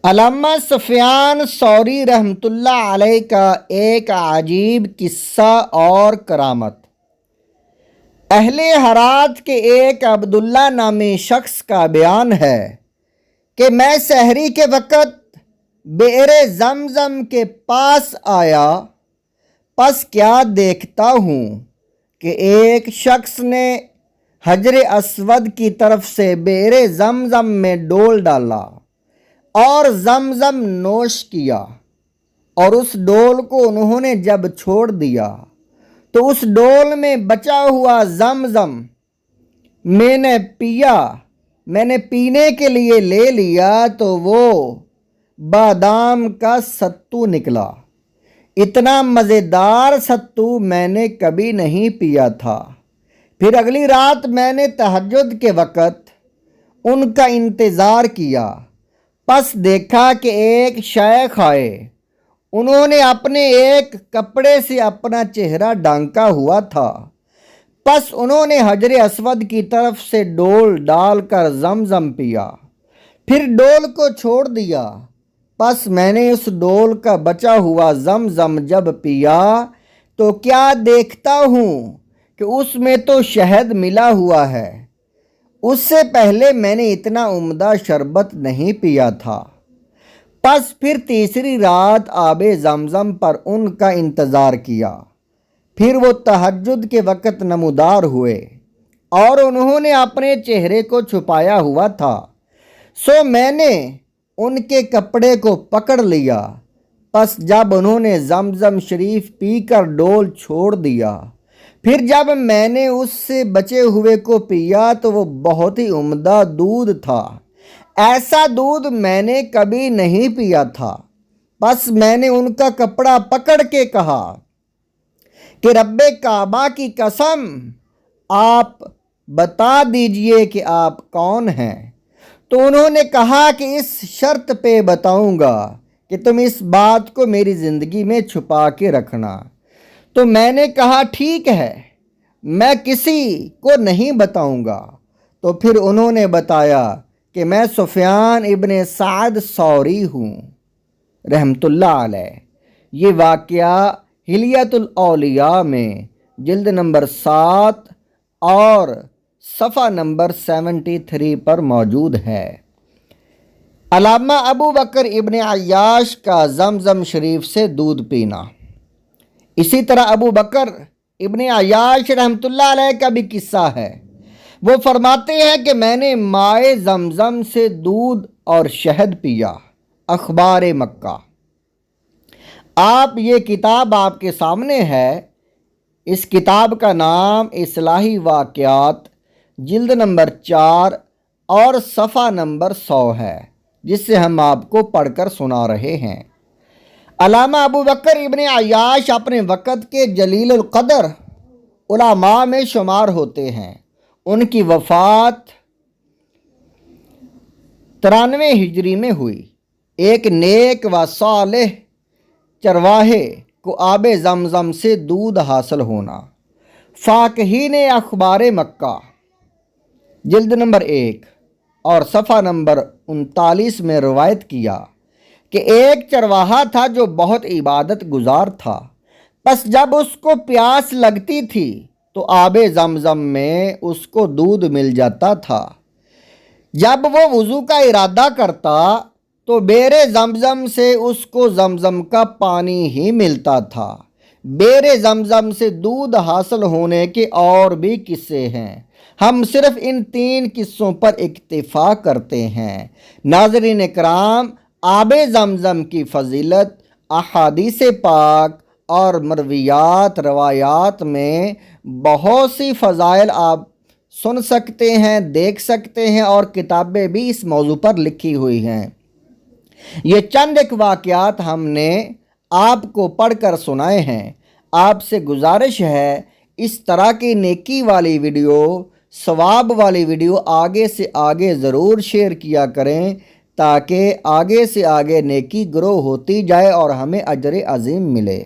علامہ سفیان ثوری رحمۃ اللہ علیہ کا ایک عجیب قصہ اور کرامت۔ اہل ہرات کے ایک عبداللہ نامی شخص کا بیان ہے کہ میں سحری کے وقت بئر زمزم کے پاس آیا، پس کیا دیکھتا ہوں کہ ایک شخص نے حجر اسود کی طرف سے بئر زمزم میں ڈول ڈالا اور زمزم نوش کیا، اور اس ڈول کو انہوں نے جب چھوڑ دیا تو اس ڈول میں بچا ہوا زمزم میں نے پینے کے لیے لے لیا تو وہ بادام کا ستو نکلا۔ اتنا مزیدار ستو میں نے کبھی نہیں پیا تھا۔ پھر اگلی رات میں نے تہجد کے وقت ان کا انتظار کیا، پس دیکھا کہ ایک شیخ آئے۔ انہوں نے اپنے ایک کپڑے سے اپنا چہرہ ڈھانکا ہوا تھا، پس انہوں نے حجر اسود کی طرف سے ڈول ڈال کر زمزم پیا، پھر ڈول کو چھوڑ دیا۔ پس میں نے اس ڈول کا بچا ہوا زمزم جب پیا تو کیا دیکھتا ہوں کہ اس میں تو شہد ملا ہوا ہے۔ اس سے پہلے میں نے اتنا عمدہ شربت نہیں پیا تھا۔ پس پھر تیسری رات آب زمزم پر ان کا انتظار کیا، پھر وہ تہجد کے وقت نمودار ہوئے اور انہوں نے اپنے چہرے کو چھپایا ہوا تھا، سو میں نے ان کے کپڑے کو پکڑ لیا۔ پس جب انہوں نے زمزم شریف پی کر ڈول چھوڑ دیا، پھر جب میں نے اس سے بچے ہوئے کو پیا تو وہ بہت ہی عمدہ دودھ تھا، ایسا دودھ میں نے کبھی نہیں پیا تھا۔ پس میں نے ان کا کپڑا پکڑ کے کہا کہ رب کعبہ کی قسم، آپ بتا دیجئے کہ آپ کون ہیں؟ تو انہوں نے کہا کہ اس شرط پہ بتاؤں گا کہ تم اس بات کو میری زندگی میں چھپا کے رکھنا۔ تو میں نے کہا ٹھیک ہے، میں کسی کو نہیں بتاؤں گا۔ تو پھر انہوں نے بتایا کہ میں سفیان ابن سعد ثوری ہوں رحمۃ اللہ علیہ۔ یہ واقعہ حلیۃ الاولیاء میں جلد نمبر 7 اور صفحہ نمبر 73 پر موجود ہے۔ علامہ ابو بکر ابن عیاش کا زمزم شریف سے دودھ پینا۔ اسی طرح ابو بکر ابن عیاش رحمۃ اللہ علیہ کا بھی قصہ ہے۔ وہ فرماتے ہیں کہ میں نے مائے زمزم سے دودھ اور شہد پیا۔ اخبار مکہ۔ یہ کتاب آپ کے سامنے ہے۔ اس کتاب کا نام اصلاحی واقعات جلد نمبر 4 اور صفحہ نمبر 100 ہے، جس سے ہم آپ کو پڑھ کر سنا رہے ہیں۔ علامہ ابو بکر ابن عیاش اپنے وقت کے جلیل القدر علماء میں شمار ہوتے ہیں۔ ان کی وفات 93 ہجری میں ہوئی۔ ایک نیک و صالح چرواہے کو آب زمزم سے دودھ حاصل ہونا۔ فاقہین اخبار مکہ جلد نمبر 1 اور صفحہ نمبر 39 میں روایت کیا کہ ایک چرواہا تھا جو بہت عبادت گزار تھا۔ پس جب اس کو پیاس لگتی تھی تو آب زمزم میں اس کو دودھ مل جاتا تھا۔ جب وہ وضو کا ارادہ کرتا تو بئر زمزم سے اس کو زمزم کا پانی ہی ملتا تھا۔ بئر زمزم سے دودھ حاصل ہونے کے اور بھی قصے ہیں، ہم صرف ان 3 قصوں پر اکتفا کرتے ہیں۔ ناظرین کرام، آب زمزم کی فضیلت احادیث پاک اور روایات میں بہت سی فضائل آپ سن سکتے ہیں، دیکھ سکتے ہیں، اور کتابیں بھی اس موضوع پر لکھی ہوئی ہیں۔ یہ چند ایک واقعات ہم نے آپ کو پڑھ کر سنائے ہیں۔ آپ سے گزارش ہے اس طرح کی نیکی والی ویڈیو، ثواب والی ویڈیو آگے سے آگے ضرور شیئر کیا کریں، تاکہ آگے سے آگے نیکی گرو ہوتی جائے اور ہمیں اجر عظیم ملے۔